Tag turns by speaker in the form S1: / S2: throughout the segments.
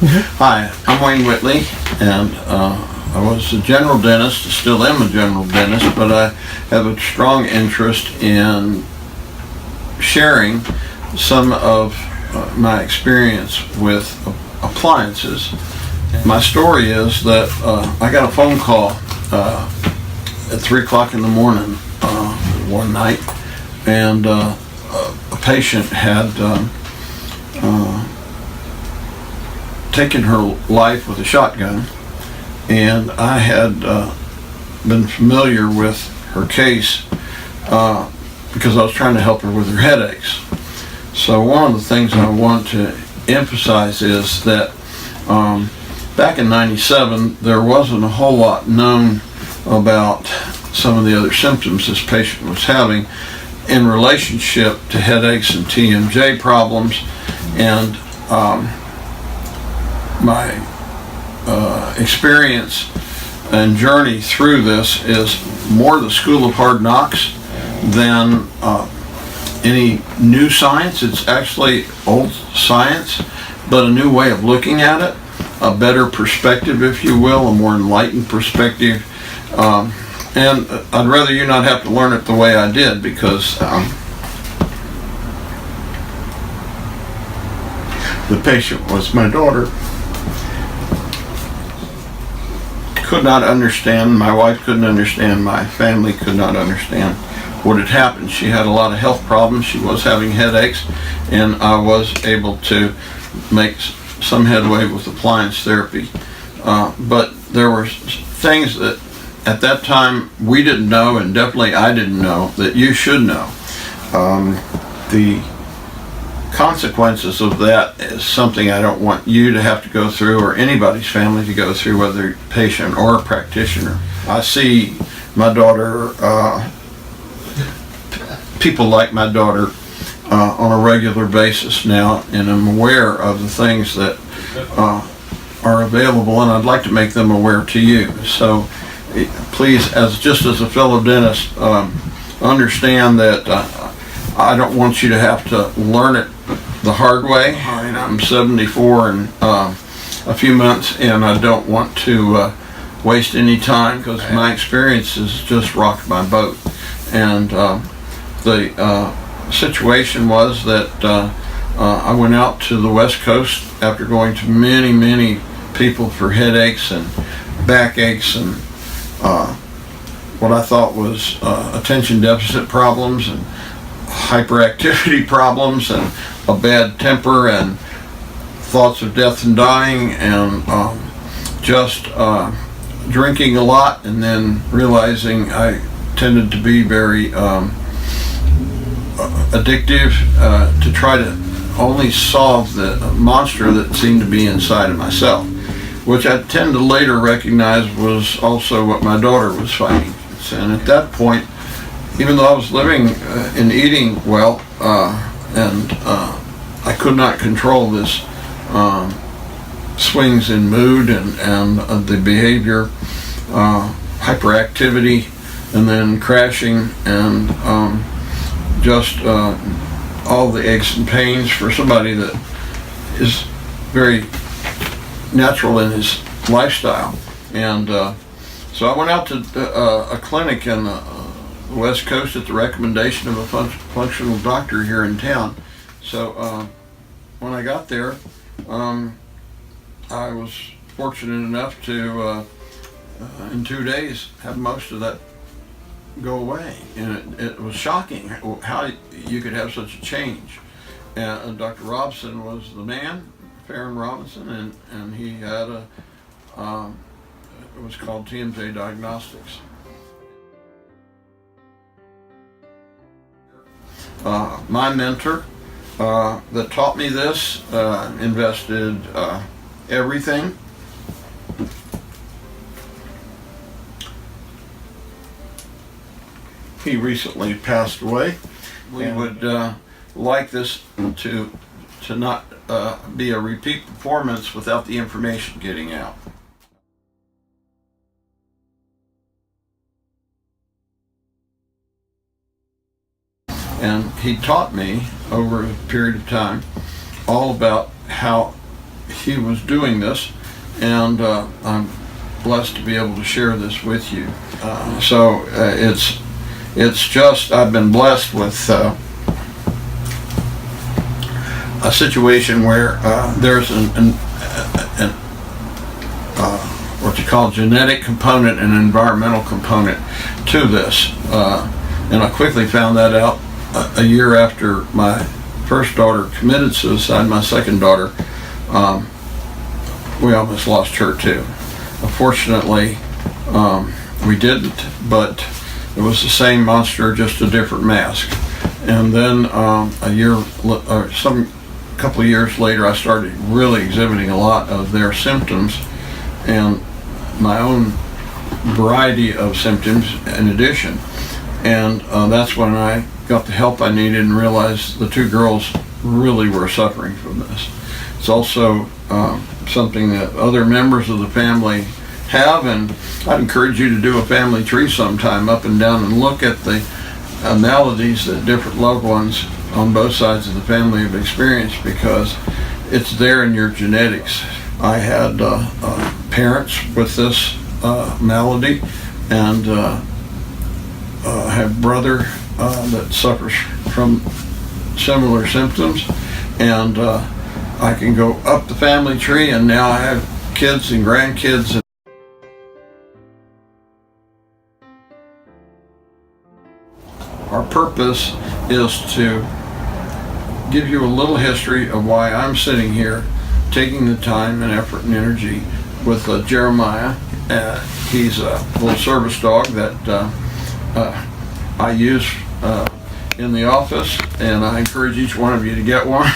S1: Hi, I'm Wayne Whitley, and I was a general dentist, still am a general dentist, but I have a strong interest in sharing some of my experience with appliances. My story is that I got a phone call at 3 o'clock in the morning one night, and a patient had taken her life with a shotgun, and I had been familiar with her case because I was trying to help her with her headaches. So one of the things I want to emphasize is that back in '97 there wasn't a whole lot known about some of the other symptoms this patient was having in relationship to headaches and TMJ problems, and my experience and journey through this is more the school of hard knocks than any new science. It's actually old science, but a new way of looking at it, a better perspective, if you will, a more enlightened perspective. And I'd rather you not have to learn it the way I did, because the patient was my daughter. Could not understand, my wife couldn't understand, my family could not understand what had happened. She had a lot of health problems, she was having headaches, and I was able to make some headway with appliance therapy. But there were things that at that time we didn't know, and definitely I didn't know, that you should know. The consequences of that is something I don't want you to have to go through, or anybody's family to go through, whether a patient or a practitioner. I see my daughter, people like my daughter on a regular basis now, and I'm aware of the things that are available, and I'd like to make them aware to you. So please, just as a fellow dentist, understand that I don't want you to have to learn it the hard way. I'm 74 in a few months, and I don't want to waste any time, because my experience has just rocked my boat. And the situation was that I went out to the West Coast after going to many people for headaches and backaches and what I thought was attention deficit problems and hyperactivity problems and a bad temper and thoughts of death and dying, and just drinking a lot, and then realizing I tended to be very addictive to try to only solve the monster that seemed to be inside of myself, which I tend to later recognize was also what my daughter was fighting. And at that point, even though I was living and eating well, and I could not control this swings in mood and the behavior, hyperactivity, and then crashing, and just all the aches and pains for somebody that is very natural in his lifestyle. And so I went out to a clinic in the West Coast at the recommendation of a functional doctor here in town. So when I got there, I was fortunate enough to in 2 days have most of that go away, and it was shocking how you could have such a change. And Dr. Robson was the man, Farron Robinson, and he had it was called TMJ Diagnostics. My mentor that taught me this invested everything. He recently passed away. We would like this to not be a repeat performance without the information getting out. And he taught me over a period of time all about how he was doing this, and I'm blessed to be able to share this with you. It's just, I've been blessed with a situation where there's what you call genetic component and environmental component to this. And I quickly found that out a year after my first daughter committed suicide. My second daughter, we almost lost her too. Fortunately, we didn't, but it was the same monster, just a different mask. And then couple of years later, I started really exhibiting a lot of their symptoms and my own variety of symptoms in addition. And that's when I got the help I needed and realized the two girls really were suffering from this. It's also something that other members of the family have, and I'd encourage you to do a family tree sometime up and down and look at the maladies that different loved ones on both sides of the family have experienced, because it's there in your genetics. I had parents with this malady, and I have a brother that suffers from similar symptoms, and I can go up the family tree, and now I have kids and grandkids. Our purpose is to give you a little history of why I'm sitting here taking the time and effort and energy with Jeremiah. He's a little service dog that I use in the office, and I encourage each one of you to get one.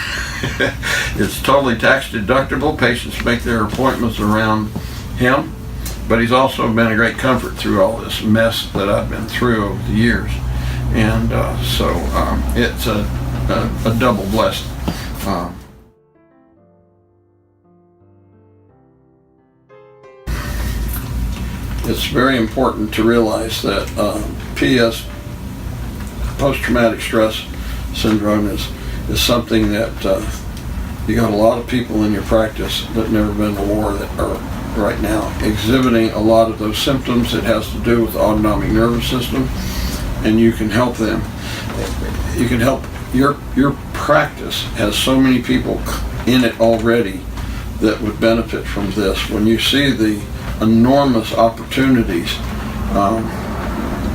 S1: It's totally tax deductible. Patients make their appointments around him, but he's also been a great comfort through all this mess that I've been through over the years. And so it's a double blessing. It's very important to realize that PS, post-traumatic stress syndrome, is something that you got a lot of people in your practice that never been to war that are right now exhibiting a lot of those symptoms. It has to do with the autonomic nervous system, and you can help them. You can help. Your practice has so many people in it already that would benefit from this. When you see the enormous opportunities,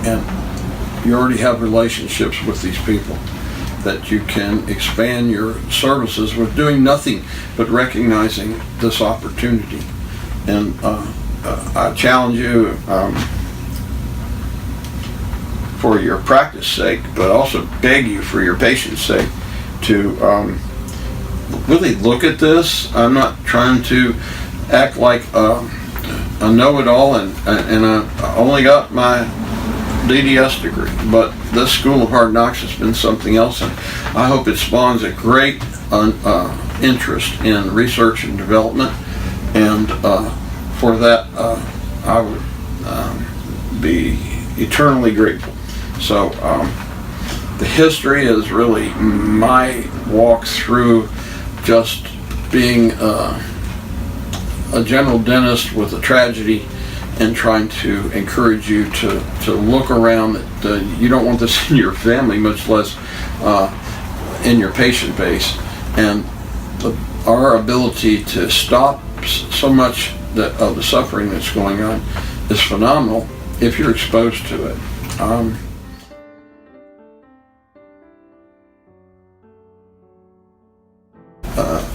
S1: and you already have relationships with these people, that you can expand your services with doing nothing but recognizing this opportunity. And I challenge you, for your practice sake, but also beg you for your patient's sake, to really look at this. I'm not trying to act like a know-it-all, and I only got my DDS degree, but this School of Hard Knocks has been something else, and I hope it spawns a great interest in research and development, and for that I would be eternally grateful. So the history is really my walk through just being a general dentist with a tragedy, and trying to encourage you to look around. That you don't want this in your family, much less in your patient base. And our ability to stop so much of the suffering that's going on is phenomenal if you're exposed to it.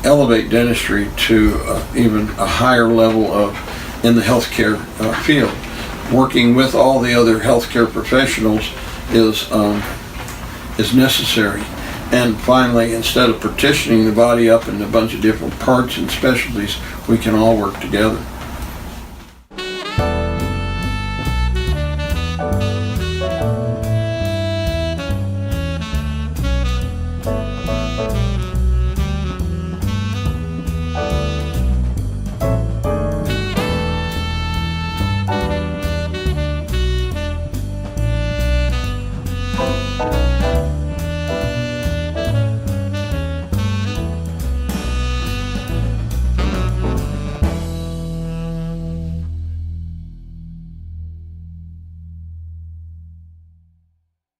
S1: Elevate dentistry to even a higher level in the healthcare field. Working with all the other healthcare professionals is necessary. And finally, instead of partitioning the body up into a bunch of different parts and specialties, we can all work together.